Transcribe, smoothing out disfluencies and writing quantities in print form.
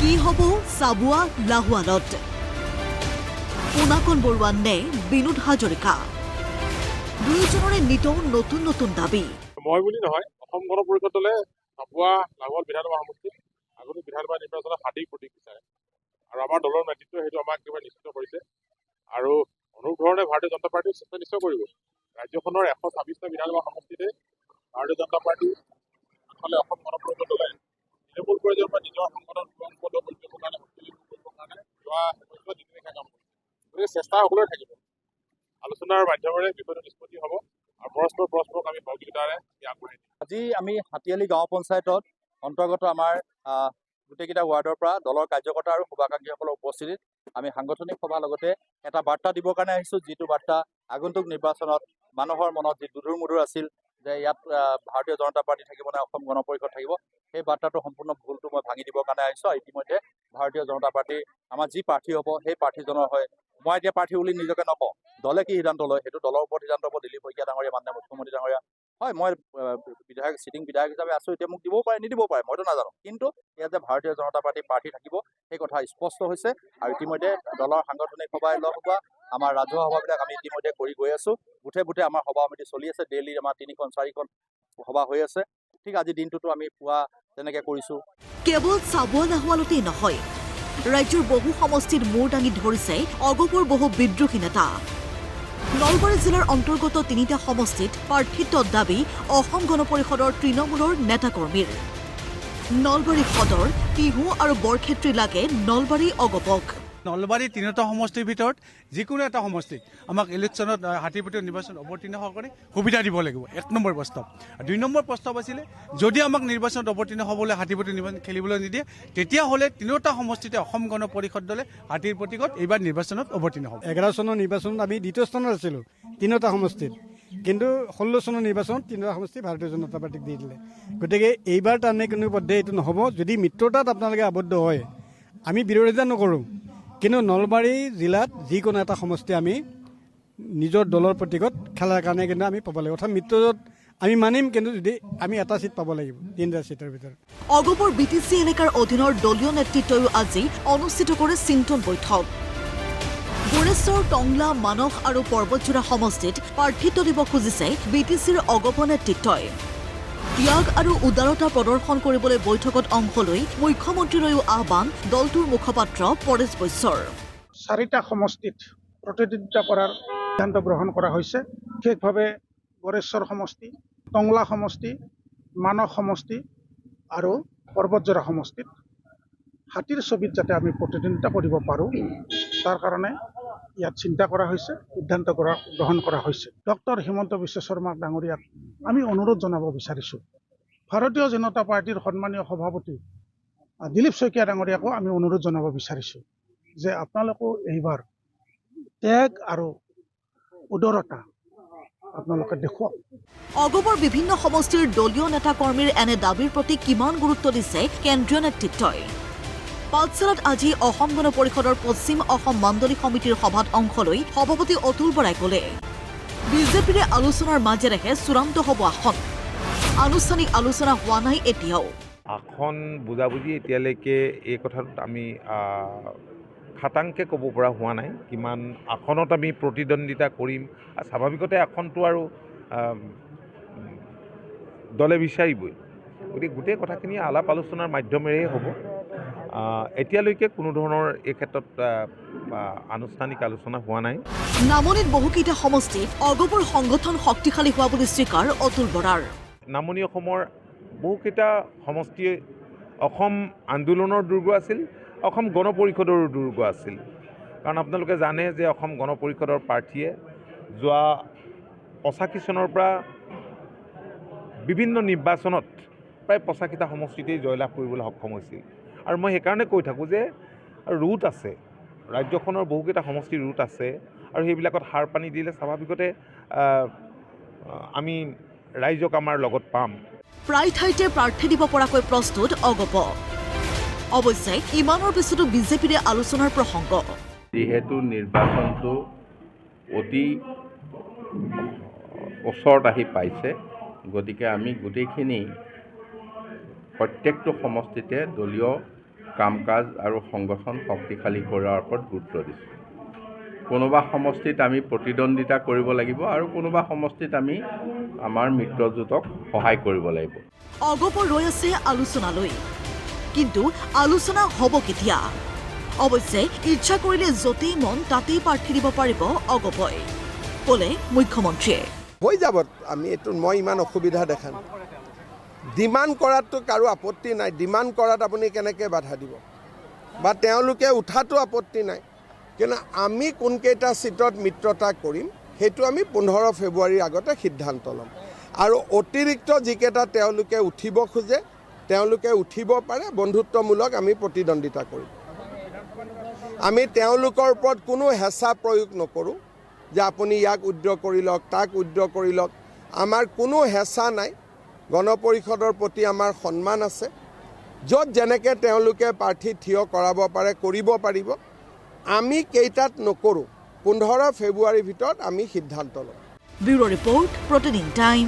কি হব চাবুৱা লাহোৱালত পুনাকন বৰুৱা নে বিনোদ হাজৰিকা দুয়োজনৰে নিতৌ নতুন নতুন দাবী মই বুলি নহয় অসম গণ পৰিষদ দলে চাবুৱা লাহোৱাল বিধানসভা সমষ্টিত আগন্তুক বিধানসভা নিৰ্বাচনত হাতীৰ প্ৰতীক বিচাৰে আৰু আমাৰ দলৰ নেতৃত্বই সেইটো আমাক একেবাৰে নিশ্চিত কৰিছে আৰু অনুধৰণে ভাৰতীয় জনতা পাৰ্টীয়ে চেষ্টা নিশ্চয় কৰিব ৰাজ্যখনৰ 126টা বিধানসভা সমষ্টিতে ভাৰতীয় জনতা পাৰ্টী আনফালে অসম গণ পৰিষদ দলে তৃণমূল পৰ্যায়ৰ পৰা নিজৰ সংগঠন পদ কৰিবৰ কাৰণে শক্তিশালী কৰিবৰ কাৰণে যোৱা দিননিশা কাম কৰিছে গতিকে চেষ্টা সকলোৰে থাকিব আলোচনাৰ মাধ্যমেৰে বিষয়টো নিষ্পত্তি হ'ব আৰু পৰস্পৰক আমি সহযোগিতাৰে আগবঢ়াই দিম। আজি আমি হাতীয়ালি গাঁও পঞ্চায়তত অন্তৰ্গত আমাৰ গোটেইকেইটা ৱাৰ্ডৰ পৰা দলৰ কাৰ্যকৰ্তা আৰু শুভাকাংক্ষীসকলৰ উপস্থিতিত আমি সাংগঠনিক সভাৰ লগতে এটা বাৰ্তা দিবৰ কাৰণে আহিছোঁ, যিটো বাৰ্তা আগন্তুক নিৰ্বাচনত মানুহৰ মনত যি দুধুৰ মুধুৰ আছিল যে ইয়াত ভাৰতীয় জনতা পাৰ্টি থাকিব নে অসম গণ পৰিষদ থাকিব, সেই বাৰ্তাটো সম্পূৰ্ণ ভুলটো মই ভাঙি দিবৰ কাৰণে আহিছোঁ। আৰু ইতিমধ্যে ভাৰতীয় জনতা পাৰ্টীৰ আমাৰ যি প্ৰাৰ্থী হ'ব সেই প্ৰাৰ্থীজনৰ হয় মই এতিয়া প্ৰাৰ্থী বুলি নিজকে নকওঁ, দলে কি সিদ্ধান্ত লয় সেইটো দলৰ ওপৰত সিদ্ধান্ত হ'ব। দিলীপ শইকীয়া ডাঙৰীয়া মাননীয় মুখ্যমন্ত্ৰী ডাঙৰীয়া হয়, মই চিটিং বিধায়ক হিচাপে আছোঁ, এতিয়া মোক দিবও পাৰে নিদিবও পাৰে মইতো নাজানো, কিন্তু ইয়াত যে ভাৰতীয় জনতা পাৰ্টীৰ প্ৰাৰ্থী থাকিব সেই কথা স্পষ্ট হৈছে। আৰু ইতিমধ্যে দলৰ সাংগঠনিক সভাই লগ হোৱা আমাৰ ৰাজহুৱা সভাবিলাক আমি ইতিমধ্যে কৰি গৈ আছোঁ। বুথে বুথে আমাৰ সভা সমিতি চলি আছে, ডেইলি আমাৰ 3-4খন সভা হৈ আছে। ঠিক আজি দিনটোতো আমি পুৱা তেনেকৈ কৰিছোঁ। কেৱল চাবুৱা লাহোৱালতেই নহয়, ৰাজ্যৰ বহু সমষ্টিত মূৰ দাঙি ধৰিছে অগপৰ বহু বিদ্ৰোহী নেতা। নলবাৰী জিলাৰ অন্তৰ্গত 3টা সমষ্টিত প্ৰাৰ্থিত্বৰ দাবী অসম গণ পৰিষদৰ তৃণমূলৰ নেতাকৰ্মীৰ। নলবাৰী সদৰ, টিহু আৰু বৰক্ষেত্ৰী লাগে নলবাৰী অগপক। নলবাৰী 3টা সমষ্টিৰ ভিতৰত যিকোনো এটা সমষ্টিত আমাক ইলেকশ্যনত হাতীপতি নিৰ্বাচন অৱতীৰ্ণ হোৱাৰ সুবিধা দিব লাগিব, 1 নম্বৰ প্ৰস্তাৱ। 2 নম্বৰ প্ৰস্তাৱ আছিলে যদি আমাক নিৰ্বাচনত অৱতীৰ্ণ হ'বলৈ হাতীপতি নিৰ্বাচন খেলিবলৈ নিদিয়ে তেতিয়াহ'লে 3টা সমষ্টিতে অসম গণ পৰিষদ দলে হাতীৰ প্ৰতীকত এইবাৰ নিৰ্বাচনত অৱতীৰ্ণ হ'ব। 11 চনৰ নিৰ্বাচনত আমি 2য় স্থানত আছিলোঁ 3টা সমষ্টিত, কিন্তু 16 চনৰ নিৰ্বাচনত 3টা সমষ্টি ভাৰতীয় জনতা পাৰ্টীক দি দিলে। গতিকে এইবাৰ তাৰমানে কোনো পধ্যে এইটো নহ'ব। যদি মিত্ৰতাত আপোনালোকে আবদ্ধ হয় আমি বিৰোধিতা নকৰোঁ, কিন্তু নলবাৰী জিলাত যিকোনো এটা সমষ্টি আমি নিজৰ দলৰ প্ৰতীকত খেলাৰ কাৰণে কিন্তু আমি পাব লাগিব, অৰ্থাৎ মিত্ৰজোঁট আমি মানিম, কিন্তু যদি আমি এটা চিট পাব লাগিব 3টা চিটৰ ভিতৰত। অগপৰ BTC এলেকাৰ অধীনৰ দলীয় নেতৃত্বইও আজি অনুষ্ঠিত কৰে চিন্তন বৈঠক। গোৰেশ্বৰ, টংলা, মানস আৰু পৰ্বতজোৰা সমষ্টিত প্ৰাৰ্থিত্ব দিব খুজিছে BTCৰ অগপ নেতৃত্বই। ত্যাগ আৰু উদাৰতা প্ৰদৰ্শন কৰিবলৈ বৈঠকত অংশ লৈ মুখ্যমন্ত্ৰীলৈও আহ্বান দলটোৰ মুখপাত্ৰ পৰেশ বৈশ্যৰ। 4টা সমষ্টিত প্ৰতিদ্বন্দ্বিতা কৰাৰ সিদ্ধান্ত গ্ৰহণ কৰা হৈছে, বিশেষভাৱে গোৰেশ্বৰ সমষ্টি, টংলা সমষ্টি, মানস সমষ্টি আৰু পৰ্বতজোৰা সমষ্টিত হাতীৰ ছবিত যাতে আমি প্ৰতিদ্বন্দ্বিতা কৰিব পাৰোঁ তাৰ কাৰণে ইয়াত চিন্তা কৰা হৈছে, সিদ্ধান্ত গ্ৰহণ কৰা হৈছে। ডক্টৰ হিমন্ত বিশ্ব শৰ্মা ডাঙৰীয়াক আমি অনুৰোধ জনাব বিচাৰিছোঁ, ভাৰতীয় জনতা পাৰ্টীৰ সন্মানীয় সভাপতি দিলীপ শইকীয়া ডাঙৰীয়াকো আমি অনুৰোধ জনাব বিচাৰিছোঁ যে আপোনালোকেও এইবাৰ ত্যাগ আৰু উদাৰতা আপোনালোকে দেখুৱাওক। অগপৰ বিভিন্ন সমষ্টিৰ দলীয় নেতাকৰ্মীৰ এনে দাবীৰ প্ৰতি কিমান গুৰুত্ব দিছে কেন্দ্ৰীয় নেতৃত্বই। পাঠশালাত আজি অসম গণ পৰিষদৰ পশ্চিম অসম মণ্ডলী সমিতিৰ সভাত অংশ লৈ সভাপতি অতুল বৰাই ক'লে বিজেপিৰে আলোচনাৰ মাজেৰেহে চূড়ান্ত হ'ব আসন। আনুষ্ঠানিক আলোচনা হোৱা নাই এতিয়াও। আসন বুজাবুজি এতিয়ালৈকে এই কথাটোত আমি খাটাংকৈ ক'ব পৰা হোৱা নাই, কিমান আসনত আমি প্ৰতিদ্বন্দ্বিতা কৰিম। স্বাভাৱিকতে আসনটো আৰু দলে বিচাৰিবই, গতিকে গোটেই কথাখিনি আলাপ আলোচনাৰ মাধ্যমেৰেই হ'ব। এতিয়ালৈকে কোনো ধৰণৰ এই ক্ষেত্ৰত আনুষ্ঠানিক আলোচনা হোৱা নাই। নামনিত বহুকেইটা সমষ্টিত অগপৰ সংগঠন শক্তিশালী হোৱা বুলি স্বীকাৰ অতুল বৰাৰ। নামনি অসমৰ বহুকেইটা সমষ্টিয়ে অসম আন্দোলনৰ দুৰ্গ আছিল, অসম গণ পৰিষদৰো দুৰ্গ আছিল। কাৰণ আপোনালোকে জানে যে অসম গণ পৰিষদৰ প্ৰাৰ্থীয়ে যোৱা 85 চনৰ পৰা বিভিন্ন নিৰ্বাচনত প্ৰায় 85টা সমষ্টিতেই জয়লাভ কৰিবলৈ সক্ষম হৈছিল। আৰু মই সেইকাৰণে কৈ থাকোঁ যে ৰুট আছে, ৰাজ্যখনৰ বহুকেইটা সমষ্টিৰ ৰুট আছে, আৰু সেইবিলাকত সাৰ পানী দিলে স্বাভাৱিকতে আমি ৰাইজক আমাৰ লগত পাম। প্ৰায় ঠাইতে প্ৰাৰ্থী দিব পৰাকৈ প্ৰস্তুত অগপ। অৱশ্যে ইমানৰ পিছতো বিজেপিৰে আলোচনাৰ প্ৰসংগ। যিহেতু নিৰ্বাচনটো অতি ওচৰত আহি পাইছে, গতিকে আমি গোটেইখিনি প্ৰত্যেকটো সমষ্টিতে দলীয় কাম কাজ আৰু সংগঠন শক্তিশালী কৰাৰ ওপৰত গুৰুত্ব দিছোঁ। কোনোবা সমষ্টিত আমি প্ৰতিদ্বন্দ্বিতা কৰিব লাগিব আৰু কোনোবা সমষ্টিত আমি আমাৰ মিত্ৰজোঁটক সহায় কৰিব লাগিব। অগপ ৰৈ আছে আলোচনালৈ, কিন্তু আলোচনা হ'ব কেতিয়া? অৱশ্যে ইচ্ছা কৰিলে য'তেই মন তাতেই প্ৰাৰ্থী দিব পাৰিব অগপই, ক'লে মুখ্যমন্ত্ৰীয়ে। হৈ যাব, আমি এইটো মই ইমান অসুবিধা দেখা নাই। ডিমাণ্ড কৰাততো কাৰো আপত্তি নাই, ডিমাণ্ড কৰাত আপুনি কেনেকৈ বাধা দিব, বা তেওঁলোকে উঠাতো আপত্তি নাই, কিন্তু আমি কোনকেইটা ছিটত মিত্ৰতা কৰিম সেইটো আমি 15 ফেব্ৰুৱাৰীৰ আগতে সিদ্ধান্ত ল'ম। আৰু অতিৰিক্ত যিকেইটা তেওঁলোকে উঠিব খোজে তেওঁলোকে উঠিব পাৰে, বন্ধুত্বমূলক আমি প্ৰতিদ্বন্দ্বিতা কৰিম। আমি তেওঁলোকৰ ওপৰত কোনো হেঁচা প্ৰয়োগ নকৰোঁ যে আপুনি ইয়াক উইড্ৰ কৰি লওক, তাক উইড্ৰ কৰি লওক। আমাৰ কোনো হেঁচা নাই, গণ পৰিষদৰ প্ৰতি আমাৰ সন্মান আছে। য'ত যেনেকৈ তেওঁলোকে প্ৰাৰ্থী থিয় কৰাব পাৰে কৰিব পাৰিব, আমি কেইটাত নকৰোঁ, 15 ফেব্ৰুৱাৰীৰ ভিতৰত আমি সিদ্ধান্ত ল'ম। ব্যুৰো ৰিপৰ্ট, প্ৰতিদিন টাইম।